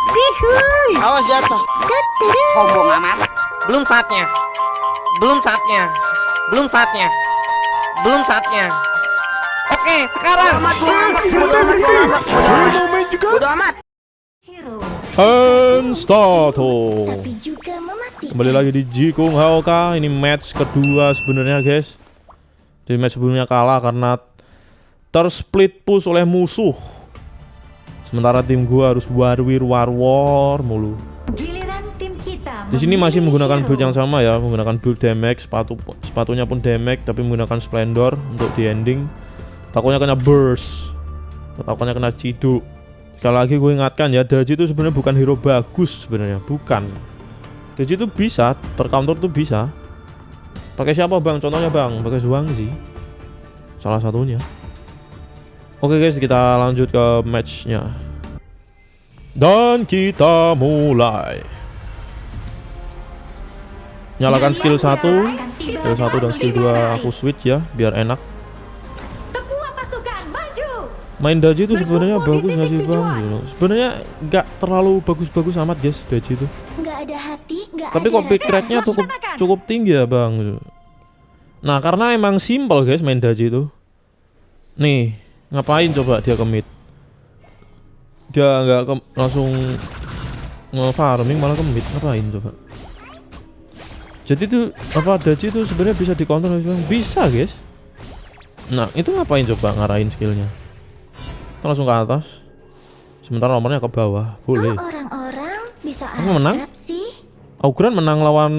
Cihuy. Awas jatuh. Sombong amat. Belum saatnya. Belum saatnya. Belum saatnya. Belum saatnya. Oke, sekarang. Bodo amat. And start. Tapi juga mematikan. Kembali lagi di Jikung Haoka. Ini match kedua sebenarnya guys. Di match sebelumnya kalah karena tersplit push oleh musuh. Sementara tim gua harus war mulu. Giliran tim kita. Di sini masih menggunakan build yang hero. sama ya, menggunakan build damage, sepatunya pun damage, tapi menggunakan splendor untuk di ending. Takutnya kena burst, takutnya kena ciduk. Sekali lagi gue ingatkan ya, Daji itu sebenarnya bukan hero bagus sebenarnya, bukan. Daji itu bisa, tercounter tuh bisa. Pakai siapa bang? Contohnya bang, pakai Zhuang sih, salah satunya. Oke guys, kita lanjut ke matchnya. Dan kita mulai. Nyalakan skill 1 dan skill 2 aku switch ya, biar enak. Semua pasukan maju. Main Daji itu sebenarnya bagus nggak sih bang? Sebenarnya nggak terlalu bagus-bagus amat guys Daji itu. Nggak ada hati, nggak Tapi ada kok pick rasa. rate-nya cukup tinggi ya bang. Nah karena emang simple guys main Daji itu. Nih ngapain coba dia ke mid? Dia nggak langsung nge-farming malah ke mid, ngapain coba? Jadi tuh apa Daji itu sebenarnya bisa dikontrol bang? Bisa guys. Nah itu ngapain coba ngarahin skillnya? Langsung ke atas. Sementara nomornya ke bawah, boleh. Kok orang-orang bisa Kamu menang? akrab sih? Augran menang lawan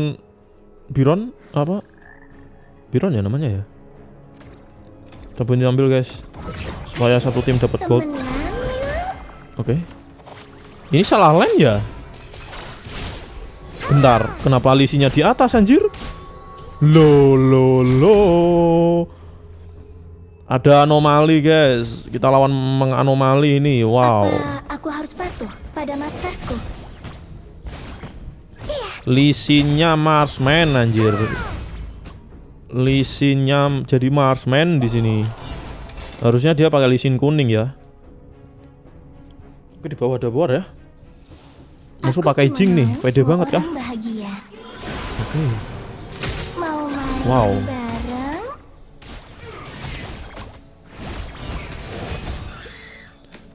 Biron apa? Biron ya namanya ya. Coba diambil guys, supaya satu tim dapat gold. Temenan yuk. Oke. Ini salah lane ya? Bentar, kenapa lisinya di atas anjir? Lo. Ada anomali guys. Kita lawan menganomali ini. Wow. Apa aku harus patuh pada masterku? Lisinya Marsman anjir. Lisinya jadi Marsman di sini. Harusnya dia pakai lisin kuning ya. Oke, di bawah ada war ya. Musuh Aku pakai cuma Jing nih, mau pede semua banget kah? orang bahagia. Oke. Mau main Wow. bareng?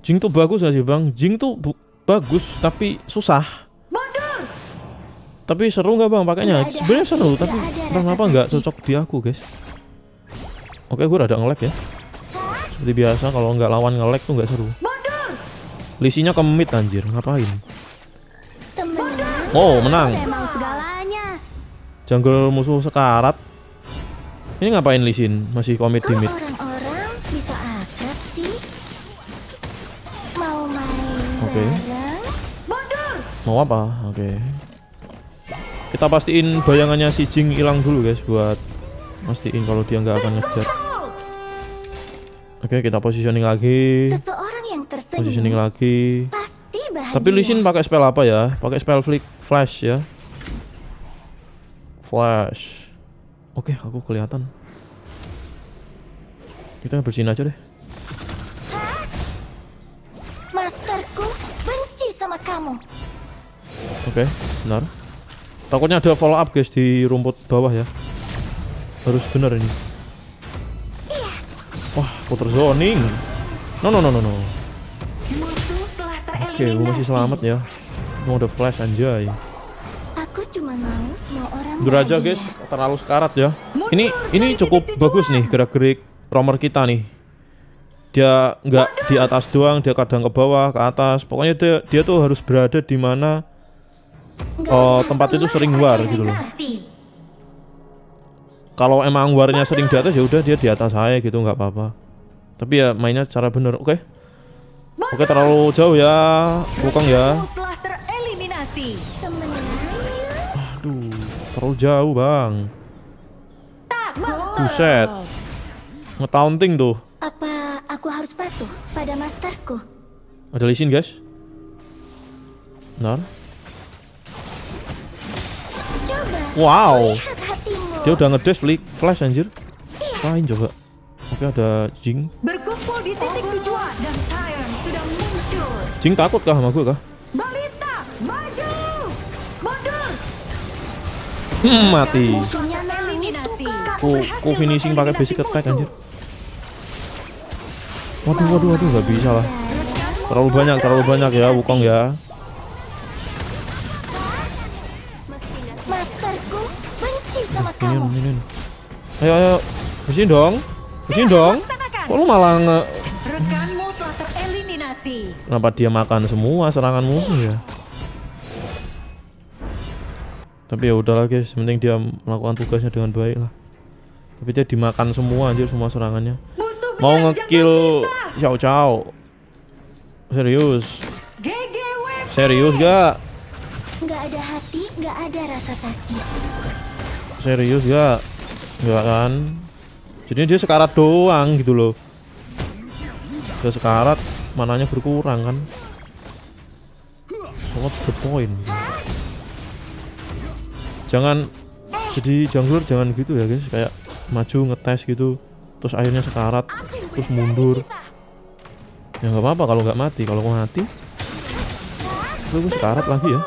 Jing tuh bagus gak sih bang? Jing tuh bagus tapi susah. Tapi seru nggak bang pakainya? Nggak ada Sebenarnya hati, seru nggak tapi ada rasa kenapa nggak sakit. cocok di aku guys? Oke, gue rada nge-lag ya. Seperti biasa kalau nggak lawan nge-lag tuh nggak seru. Lisinya ke mid anjir, ngapain? Temenan. Oh menang. Memang segalanya. Jungle musuh sekarat. Ini ngapain lisin? Masih komit di Kok mid. orang-orang bisa akrab sih? Mau main Oke. bareng? Mau apa? Oke. Kita pastiin bayangannya si Jing hilang dulu guys, buat pastiin kalau dia nggak akan ngejar. Oke, kita positioning lagi. Seseorang yang Positioning tersenyum lagi. pasti bahagia. Tapi Lisin pakai spell apa ya? Pakai spell flash ya. Flash. Oke, aku kelihatan. Kita bersihin aja deh. Masterku benci sama kamu. Oke, benar. Takutnya ada follow up guys di rumput bawah ya. Harus benar ini. Wah, puter zoning. No. Musuh telah Oke, gue masih selamat ya. Mau ada flash anjay. Aku cuma mau semua orang Mundur aja bahagia. guys, terlalu sekarat ya. Ini cukup bagus nih gerak-gerik romer kita nih. Dia nggak di atas doang, dia kadang ke bawah, ke atas. Pokoknya dia tuh harus berada di mana tempat itu sering war gitu loh. Kalau emang warnya sering di atas ya udah dia di atas saya gitu, nggak apa-apa. Tapi ya mainnya secara bener. Oke, terlalu jauh ya, Wukong ya. Telah tereliminasi. Temenan. Aduh, terlalu jauh bang. Buset, nge-taunting tuh. Apa aku harus patuh pada masterku? Ada lisin guys. Benar. Coba Wow, lihat hatimu. dia udah ngedash flash anjir. Main coba. Oke, ada Jing. Berkumpul di titik tujuan dan Tyrant sudah muncul. Jing takut kah sama gue kah? Balista Maju! Mundur! Mati. Musuhnya eliminasi. Ku finishing pakai basic attack anjir. Waduh, nggak bisa lah. Terlalu banyak ya Wukong ya. Masterku benci sama kamu. Minion. Ayo. Kesini dong. Kok lu malah Rekanmu telah tereliminasi. Kenapa dia makan semua serangan musuh ya? Tapi ya udahlah guys, penting dia melakukan tugasnya dengan baik lah. Tapi dia dimakan semua anjir, semua serangannya. Musuh Mau menyerang ngekill jungle Cao. Serius? kita. GGW. Serius gak? Nggak ada hati, nggak ada rasa sakit. Serius gak? Enggak kan? Jadi dia sekarat doang gitu loh. Dia sekarat, mananya berkurang kan? What's the point? Jangan jadi jungler, jangan gitu ya guys. Kayak maju ngetes gitu, terus akhirnya sekarat, terus mundur. Ya nggak apa-apa kalau nggak mati. Kalau mati, gue sekarat lagi ya.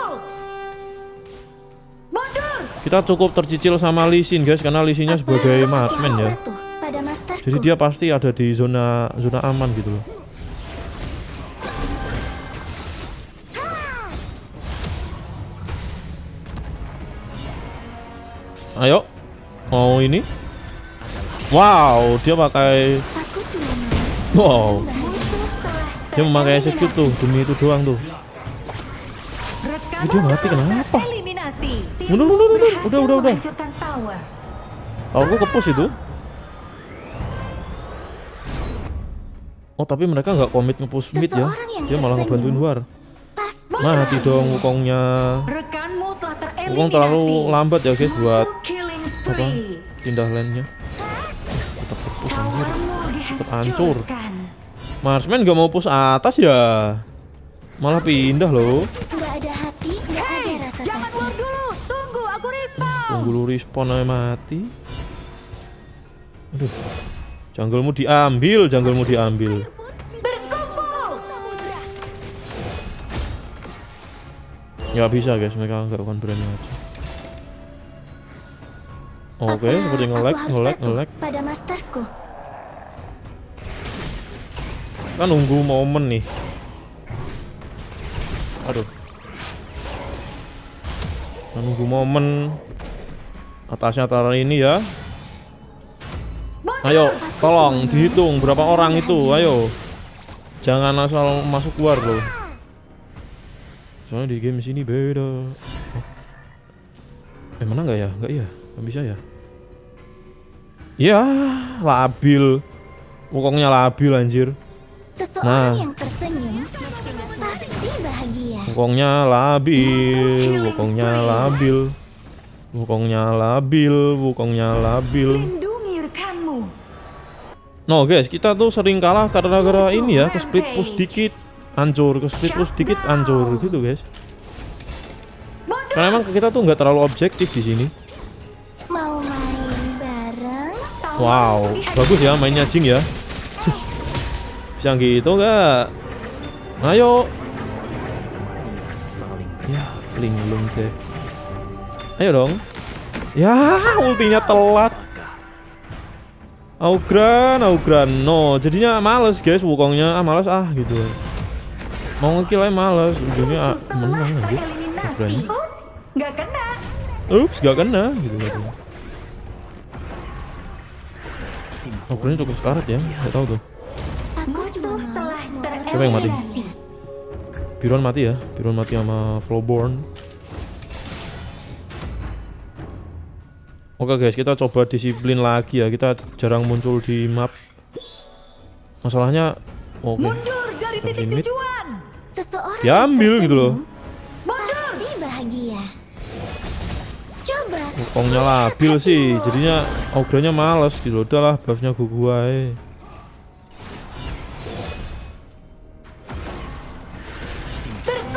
Kita cukup tercicil sama Lee Sin guys, karena Lee Sin-nya sebagai marksman ya. Pada masterku. Jadi dia pasti ada di zona aman gitu loh. Ayo, mau ini? Wow, dia pakai. Aku cuma Wow, dia memakai execute tuh demi itu doang tuh. Dia mati kenapa? eliminasi. Udah. Tahu gue kepus itu. Oh tapi mereka nggak komit nge-push mid ya. Dia malah ngebantuin war. Mati dong Wukongnya. Rekanmu telah tereliminasi. Wukong terlalu lambat ya guys buat Killing apa spree. pindah lane-nya. Tetap push anjir. Towermu Tetap hancur. dihancurkan. Marsman nggak mau push atas ya. Malah pindah loh. Nggak ada hati, nggak ada rasa Jangan war dulu, tunggu aku respawn. Tunggu lu respawn aja mati. Aduh. Jungle-mu diambil. berkumpul. Nggak bisa guys, mereka nggak akan berani aja. Oke, seperti nge-lag. Pada masterku. Kan nunggu momen nih. Aduh. Kan nunggu momen. Atasnya taruh ini ya. Ayo, tolong dihitung berapa orang itu. Ayo. Jangan asal masuk keluar loh. Soalnya di game sini beda. Oh. Mana nggak ya? Nggak ya? Nggak bisa ya? Ya, labil. Wukongnya labil anjir. Seseorang Nah. yang tersenyum pasti bahagia. Wukongnya labil. Lindungi rekanmu. No guys, kita tuh sering kalah karena gara ini ya, ke split push dikit hancur, gitu guys. Karena emang kita tuh nggak terlalu objektif di sini. Mau main bareng? Wow, bagus ya mainnya Jing ya. Bisa gitu nggak? Ayo. Ya, linglung deh. Ayo dong. Ya, ultinya telat. Augran. No, jadinya males guys Wukongnya. Males gitu. Mau ngekill aja males, ujungnya menang aja. Augrannya. Nggak kena. Ups, gak kena gitu katanya. Augrannya cukup sekarat ya, nggak tahu tuh. Musuh telah Siapa yang mati? tereliminasi. Biron mati ya, Biron mati sama Flowborn. Oke guys, kita coba disiplin lagi ya. Kita jarang muncul di map. Masalahnya, oke. Mundur dari titik Limit. tujuan. Seseorang Diambil yang gitu loh. tersenyum pasti bahagia. Coba. Wukongnya labil sih, jadinya Augrannya males gitu. Udahlah, buffnya gua aja.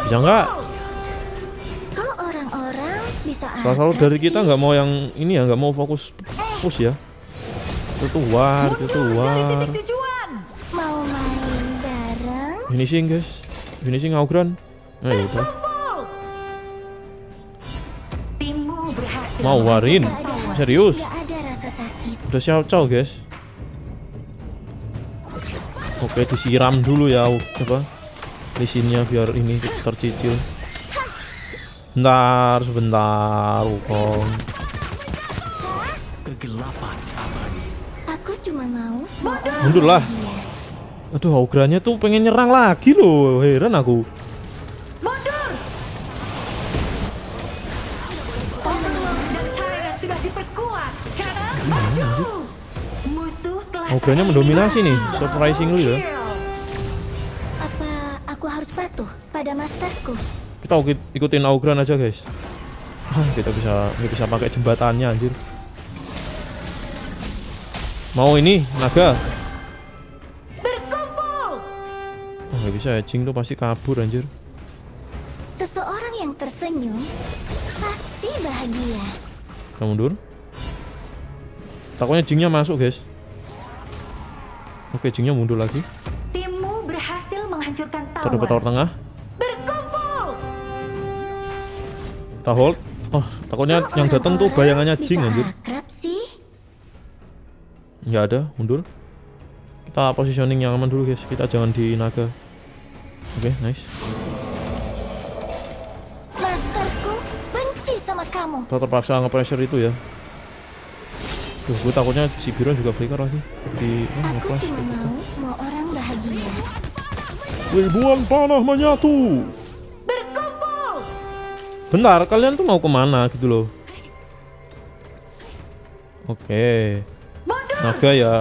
Bisa nggak? Kok orang-orang bisa Salah satu akrab dari kita sih? nggak mau yang ini ya, nggak mau fokus push ya. Itu war. Mundur dari titik tujuan. Mau main bareng? Finishing guys, finishing Augran. Nah ya udah. Mau warin? Nggak ada- Serius? nggak ada rasa sakit. Udah Xiao Cao guys. Oke, disiram dulu ya apa lisinnya biar ini tercicil. Sebentar Wukong. Aku cuma mau semua orang Mundur lah. bahagia. Aduh, Augranya tuh pengen nyerang lagi loh. Heran aku. Mundur. Dan Tyrant sudah diperkuat. Kanan, maju. Musuh telah Augranya mendominasi nih, surprisingly ya. Apa aku harus patuh pada masterku? Kita ikutin Augran aja guys. Kita bisa pakai jembatannya anjir. Mau ini naga? berkumpul. Oh, nggak bisa ya, Jing tuh pasti kabur anjir. Seseorang yang tersenyum pasti bahagia. Kita mundur. Takutnya Jingnya masuk guys. Oke, Jingnya mundur lagi. Timmu berhasil menghancurkan Kita dapat tower tower. tengah. Berkumpul. Kita hold. Oh, takutnya yang datang tuh bayangannya Bisa Jing anjir. akrab sih. Nggak ada, mundur. Kita positioning yang aman dulu guys. Kita jangan di naga. Oke, nice. Masterku benci sama kamu. Kita terpaksa nge-pressure itu ya. Duh, gue takutnya si Biron juga flicker lagi. Di Aku nge-flash cuma gitu. mau semua orang bahagia. Ribuan panah menyatu. Berkumpul. Bentar, kalian tuh mau kemana gitu loh? Oke, Mundur. naga ya.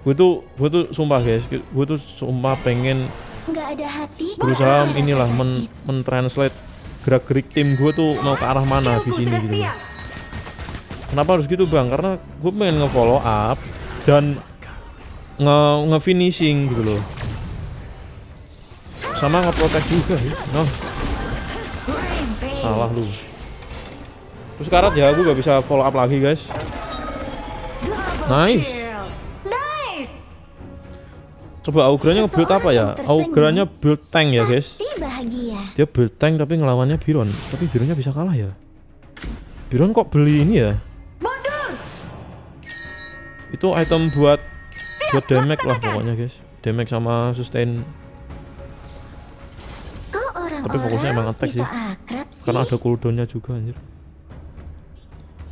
Gue tuh sumpah guys, gue tuh sumpah pengen Nggak ada hati. berusaha nggak ada inilah rasa sakit. men-translate gerak-gerik tim gue tuh mau ke arah mana di Skillku sini sudah gitu loh. siap. Kenapa harus gitu bang? Karena gue pengen nge-follow up dan nge-finishing gitu loh. Sama nge-protect juga ya. Nah, Rampage. salah lu. Terus karat ya, gue gak bisa follow up lagi guys. Double Nice. kill. Nice. Coba Augranya nge-build apa ya? Augranya build tank ya guys. Pasti bahagia. Dia build tank tapi ngelawannya Biron. Tapi Bironnya bisa kalah ya. Biron kok beli ini ya? Mundur. Itu item buat damage lah pokoknya guys. Damage sama sustain. Kok orang-orang Tapi fokusnya emang attack bisa sih. akrab sih? Karena ada cooldownnya juga anjir.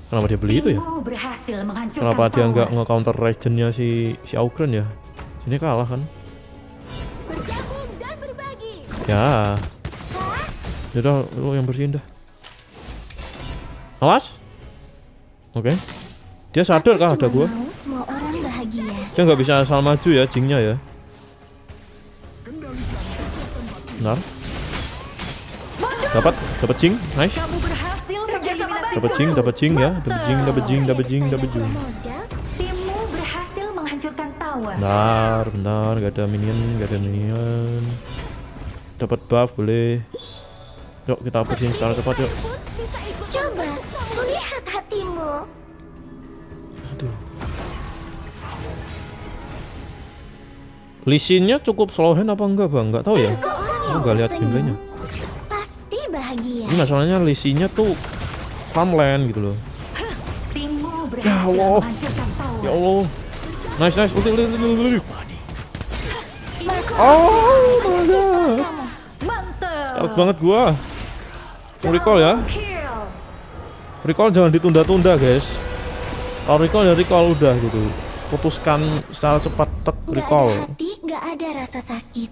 Kenapa dia beli itu ya? Timmu berhasil menghancurkan Kenapa dia nggak tower. nge-counter regennya si Augran ya? Ini kalah kan? Bergabung dan berbagi. Ya. Yaudah, lu yang bersihin dah. Awas. Oke. Dia sadar kah ada gua? Mau semua orang bahagia. Dia nggak bisa asal maju ya, Jingnya ya. Benar. Dapat Jing, nice. Kamu berhasil mengeliminasi Dapat Jing ya, dapat Jing. Modal. Timmu berhasil menghancurkan tower. Bentar, nggak ada minion. Dapat buff boleh. Yuk kita bersihin secara cepat yuk. Coba lihat hatimu. Aduh. Lisinnya cukup slow hand apa enggak bang? Nggak tahu ya. Seseorang Aku yang nggak lihat tersenyum gameplaynya. pasti bahagia. Ini masalahnya Lisinnya tuh farmland gitu loh. Timmu Ya berhasil Allah. menghancurkan tower. Ya Allah. Nice. Ulti. Masalah Oh, benci sama my kamu. Mantap. Takut banget gua. Recall ya. Kill. Recall jangan ditunda-tunda guys. Kalau recall ya recall udah gitu. Putuskan secara cepat tek Nggak recall. ada hati, nggak ada rasa sakit.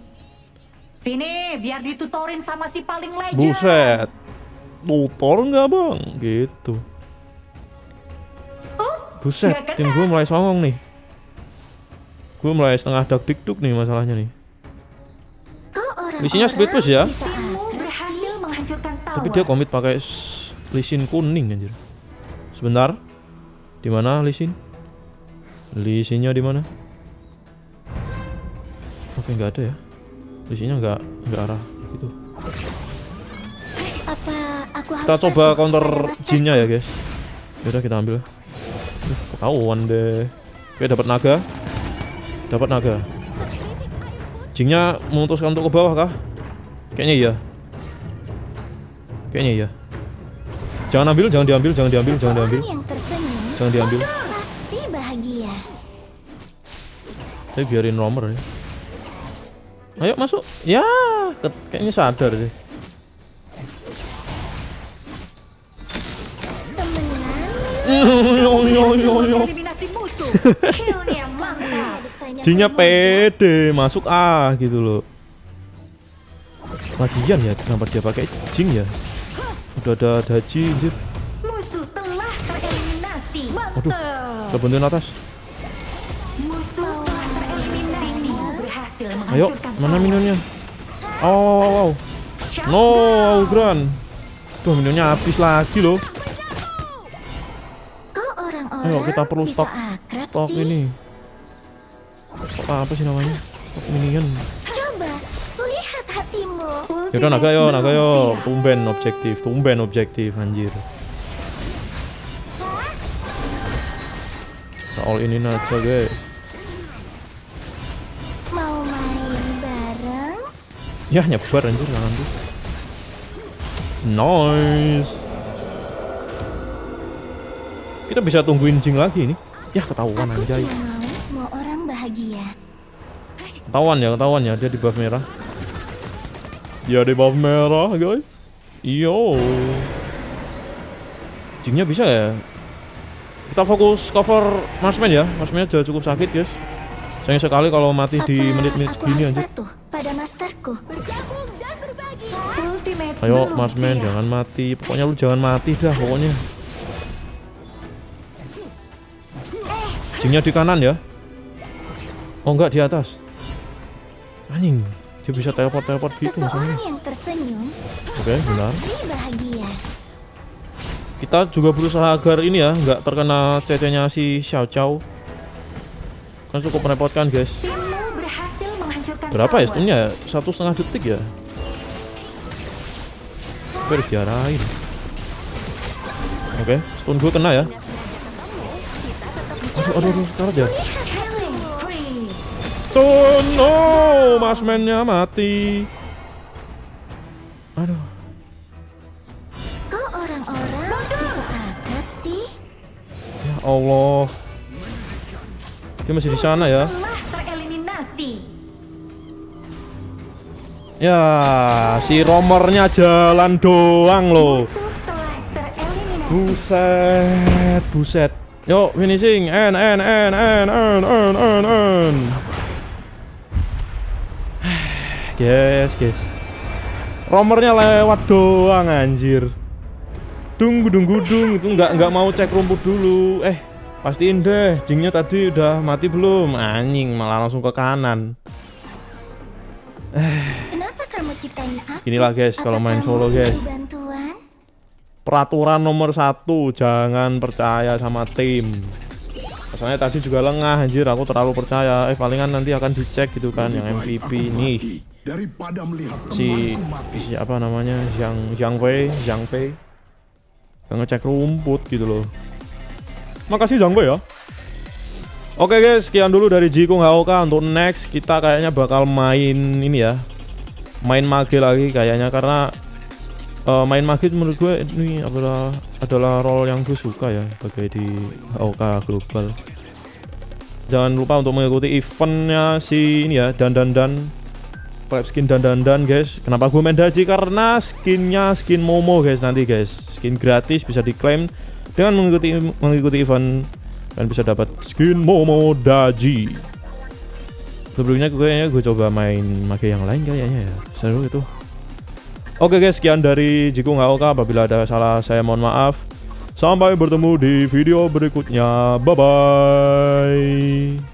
Sini biar ditutorin sama si paling legend. Buset. Tutor nggak bang? Gitu. Ups, Buset, nggak tim kena. gue mulai songong nih. Gue mulai setengah dak-dikduk nih masalahnya nih. Kok orang Isinya split push ya? Timmu berhasil menghancurkan tower. Tapi dia komit pakai lisin kuning anjir. Sebentar. Di mana lisin? Lisinnya di mana? Oke, nggak ada ya. Lisinnya nggak arah gitu. Apa aku harus Kita coba patuh counter pada masterku? jinnya ya guys. Yaudah kita ambil. Ketahuan deh. Oke, dapat naga. Jingnya memutuskan untuk ke bawah kah? Kayaknya iya. Jangan ambil, jangan diambil, jangan diambil, jangan diambil. Orang yang tersenyum Jangan diambil. pasti bahagia. Saya biarin romer ya. Ayo masuk. Ya, kayaknya sadar deh. Eliminasi musuh. Killnya mantap. Jingnya pede masuk gitu loh. Lagian ya kenapa dia pakai jing ya? Udah ada daji anjir. Musuh telah tereliminasi. Aduh, Mantap. kita bantuin atas. Musuh telah tereliminasi. Berhasil Ayo, menghancurkan mana tower. minionnya? Oh, no, Augran. Tuh minionnya habis lagi loh. Kok orang-orang Ayo kita perlu bisa stok akrab sih? ini. Stok apa sih namanya? Stok minion. Coba lihat hatimu. Yaudah naga yo, Ultimate naga yo. belum siap. Tumben objektif anjir. Kita all ini aja guys. Mau main bareng? Ya nyebar anjir jangan tuh. Nice. Kita bisa tungguin Jing lagi nih. Ya ketahuan Aku anjay. cuma mau semua orang bahagia. Ketahuan ya dia di buff merah. Dia di buff merah guys. Yo. Jingnya bisa ya. Kita fokus cover Marksman ya. Marksman udah cukup sakit guys. Sayang sekali kalau mati di Apa menit-menit aku segini harus aja. patuh pada masterku? Bergabung dan berbagi. Ultimate Ayo belum Marksman siap. jangan mati. Pokoknya lu jangan mati dah pokoknya. Jingnya di kanan ya. Oh enggak di atas. Anjing, dia bisa teleport gitu Seseorang misalnya. yang tersenyum Oke, benar. pasti bahagia. Kita juga berusaha agar ini ya nggak terkena CC-nya si Xiao Chao. Kan cukup merepotkan guys. Timmu berhasil menghancurkan Berapa ya tower. stunnya ya? 1,5 detik ya. Oke, harus diarahin. Oke, stun gue kena ya. Aduh, sekarat ya. Killing spree. Stun, no, Marksman-nya mati. Aduh, Kok orang-orang bisa akrab sih? ya Allah. Dia masih di sana ya. Telah tereliminasi. Ya, si romernya jalan doang loh. Telah tereliminasi. Buset. Yuk, finishing. N. Guys. Romernya lewat doang anjir. Dung itu nggak mau cek rumput dulu. Pastiin deh, Jingnya tadi udah mati belum? Anjing, malah langsung ke kanan. Kenapa kamu ciptain aku? Inilah guys, kalau Apa main kamu solo guys. butuh bantuan? Peraturan nomor 1, jangan percaya sama tim. Soalnya tadi juga lengah anjir, aku terlalu percaya. Palingan nanti akan dicek gitu kan yang MVP nih. Daripada melihat Si temanku mati. apa namanya? Zhang Fei. Yang ngecek rumput gitu loh. Makasih Zhang Fei ya. Oke guys, sekian dulu dari Jikung HOK. Untuk next kita kayaknya bakal main ini ya. Main mage lagi kayaknya karena main mage menurut gue ini adalah role yang gue suka ya sebagai di HOK Global. Jangan lupa untuk mengikuti eventnya si ini ya dan collab skin dan guys. Kenapa gue main Daji? Karena skinnya skin Momo guys nanti guys. Skin gratis bisa diklaim dengan mengikuti event dan bisa dapat skin Momo Daji. Sebelumnya gue coba main mage yang lain kayaknya ya. Seru itu. Oke guys, sekian dari Jikung HOK. Apabila ada salah saya mohon maaf. Sampai bertemu di video berikutnya. Bye bye.